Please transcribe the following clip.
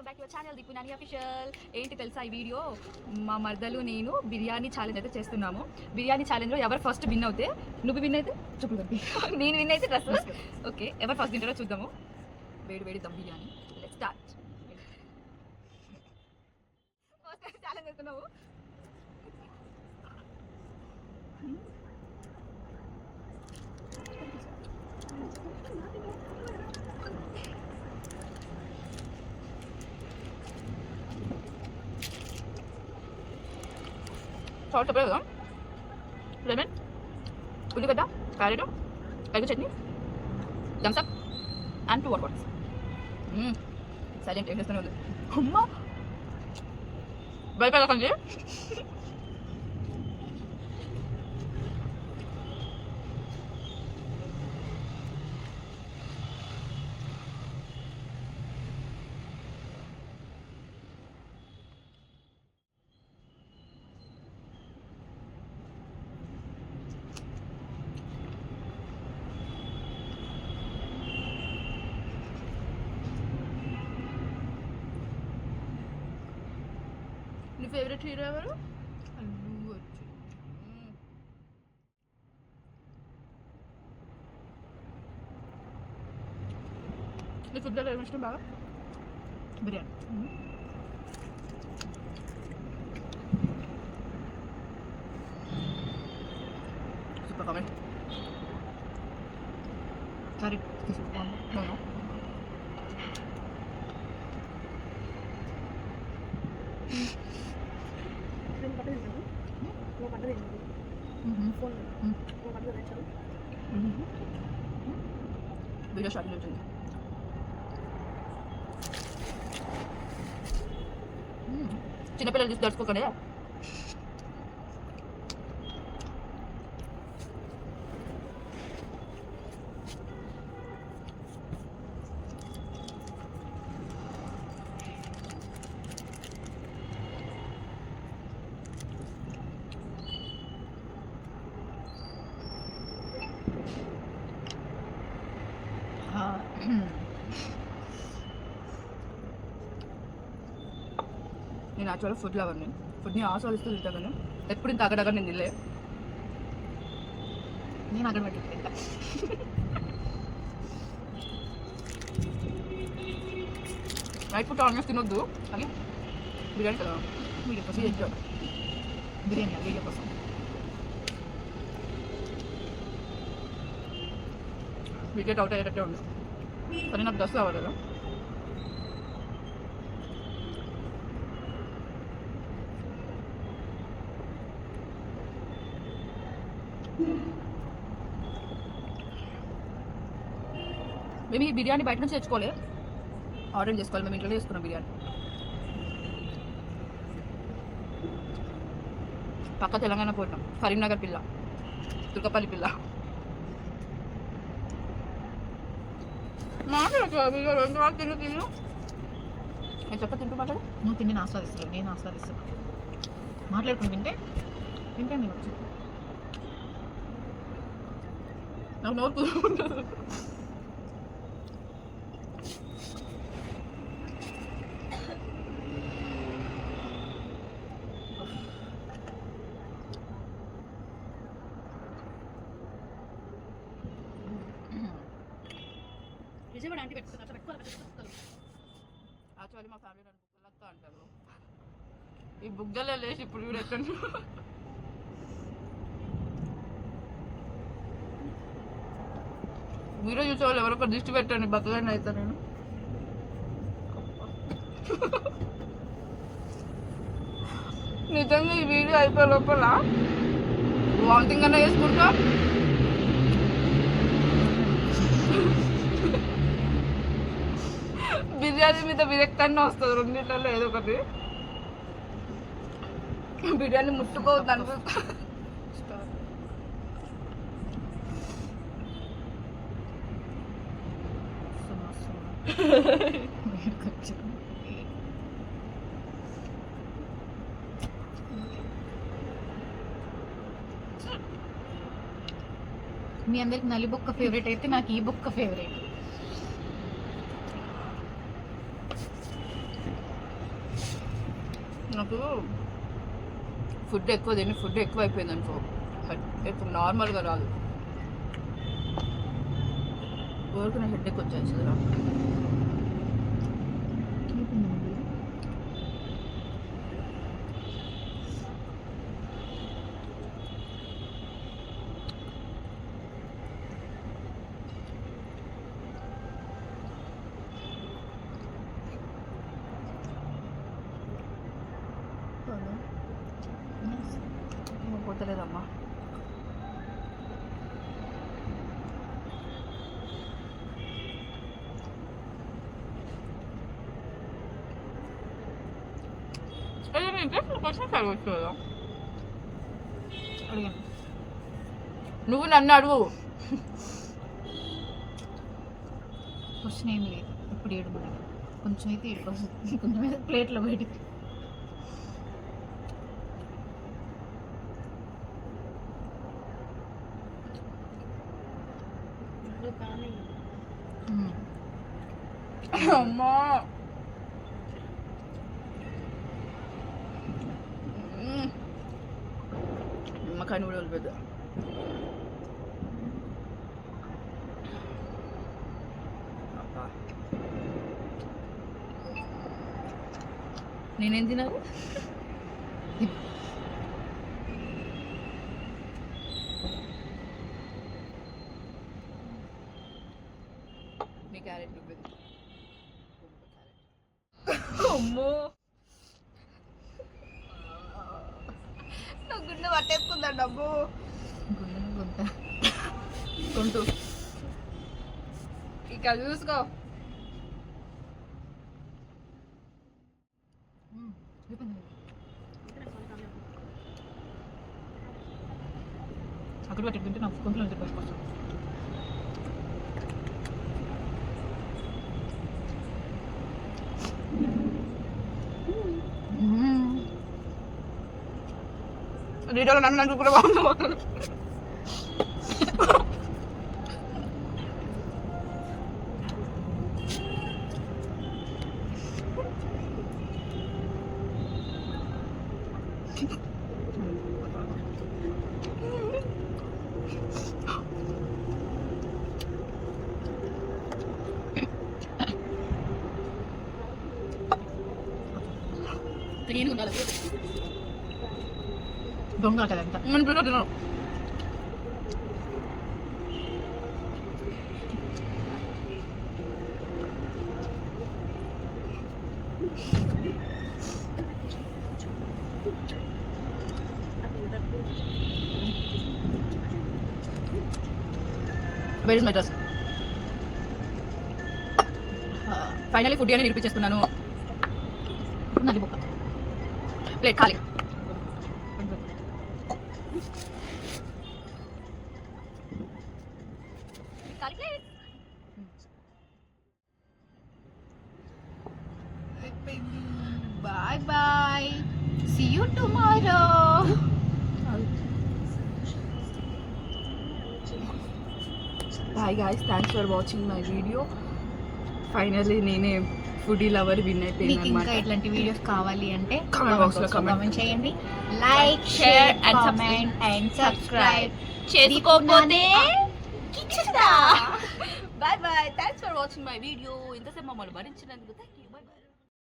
Welcome back to our channel Deepu Nani official. ఏంటి తెలుసా ఈ వీడియో, మా మర్దలు నేను బిర్యానీ ఛాలెంజ్ అయితే చేస్తున్నాము. బిర్యానీ ఛాలెంజ్లో ఎవరు ఫస్ట్ విన్ అవుతే, నువ్వు విన్ అయితే చెప్పు, నేను విన్ అయితే డ్రెస్. ఓకే, ఎవరు ఫస్ట్ తింటారో చూద్దాము. వేడి వేడి dum biryani. Let's start. First challenge చేస్తున్నావు. సాల్ట్ చెప్పలేదు కదా, లెమన్, ఉల్లిగడ్డ, carrot, egg chutney, Thums Up and 2 water bottles. Silent ఏం చేస్తూనే ఉంది. అమ్మ భయపడకండి. నీ ఫేవరెట్ హీరో ఎవరు? అల్లు అర్జున్. నీ ఫుడ్లో ఏమి ఇష్టం బాగా? బిర్యానీ. Super comment. సరే తీసుకుంటాను. వీడియో షార్ట్ వచ్చింది. చిన్నపిల్లలు చూసి దడుచుకోకండి. నేను యాక్చువల్గా ఫుడ్ లవర్ని, ఫుడ్ని ఆస్వాదిస్తూ తింటాను కానీ ఎప్పుడు ఇంత అగడగా నేను తినలే. నేను అక్కడ పెట్టి తింటా. రైట్ ఫుడ్ ఆల్మోస్ట్ తినొద్దు కానీ బిర్యానీ కదా, వీడియో కోసం చేద్దాం. బిర్యానీ వీడియో కోసం. వికెట్ అవుట్ అయ్యేటట్టే ఉంది కానీ నాకు దస్తు కావాలి కదా. మేము ఈ బిర్యానీ బయట నుంచి తెచ్చుకోలే, ఆర్డర్ చేసుకోవాలి. మేము ఇంట్లో చేసుకున్నాం బిర్యానీ. పక్క తెలంగాణ పోయినాం, కరీంనగర్ పిల్ల, తుర్కపల్లి పిల్ల. తిను నేను చెప్ప తింటూ మాట్లాడు. నువ్వు తిని ఆస్వాదిస్తున్నావు, నేను ఆస్వాదిస్తున్నా. మాట్లాడుకుని తింటే తింటే నేను వచ్చి నాకు నోరు విజయవాడ ఆంటీ పెట్టుకున్నారు. యాక్చువల్లీ మా ఫ్యామిలీ నన్ను బుగ్గలక్క అంటారు. ఈ బుగ్గలే లేచి ఇప్పుడు కూడా ఎక్కడ వీడియో చూసేవాళ్ళు ఎవరొకరు దిష్టి పెట్టండి, బక్కగానే అవుతా నేను. నిజంగా ఈ వీడియో అయిపోయే లోపల వామిటింగ్ అన్నా వేసుకుంటా. బిర్యానీ మీద విరక్తి అన్న వస్తుంది, రెండింటిలో ఏదో ఒకటి. బిర్యానీ ముట్టుకోవద్దు అనిపిస్తా. మీ అందరికి నలి బొక్క ఫేవరెట్ అయితే నాకు ఈ బొక్క ఫేవరెట్. నాకు ఫుడ్ ఎక్కువ తిని ఫుడ్ ఎక్కువ అయిపోయింది అనుకో ఇప్పుడు నార్మల్గా రాదు ఊరికి నా హెడ్ ఎక్కువ వచ్చేస్తుంది రా పోతలేదమ్మా అడిగాను నువ్వు నన్ను అడుగు క్వశ్చన్ ఏం లేదు ఇప్పుడు 7 మనకి కొంచెం అయితే 7 కొంచెం అయితే ప్లేట్లో బయటికి అమ్మా నిమ్మకాయ నూడలు పెద్ద నేనేం తినాలి మీ క్యారెట్ పెద్ద అమ్మో నా గుండె పట్టేసుకుందండి అబ్బో గుండెను గుంత గొంతు ఇక చూసుకో అక్కడ పెట్టుకుంటే నాకు గొంతులో నుంచి పట్టుకొస్తాను వీడియోలో నన్ను కూడా బాగుంది దొంగ కదంతా నేను బిర్యానీ తిన్నాను Where is my dress? Finally food అని నిరూపించేస్తున్నాను నది బొక్క ప్లేట్ ఖాళీ bye bye see you tomorrow hi guys thanks for watching my video finally నేనే ఫుడీ లవర్ విన్ అయిపోయింది మీకు ఇంకా అనమాట ఇట్లాంటి వీడియోస్ కావాలి అంటే Comment box లో comment. కామెంట్ చేయండి like share share and and comment and subscribe చేసుకోకపోతే bye bye thanks for watching my video ఇంతసేపు మమ్మల్ని భరించినందుకు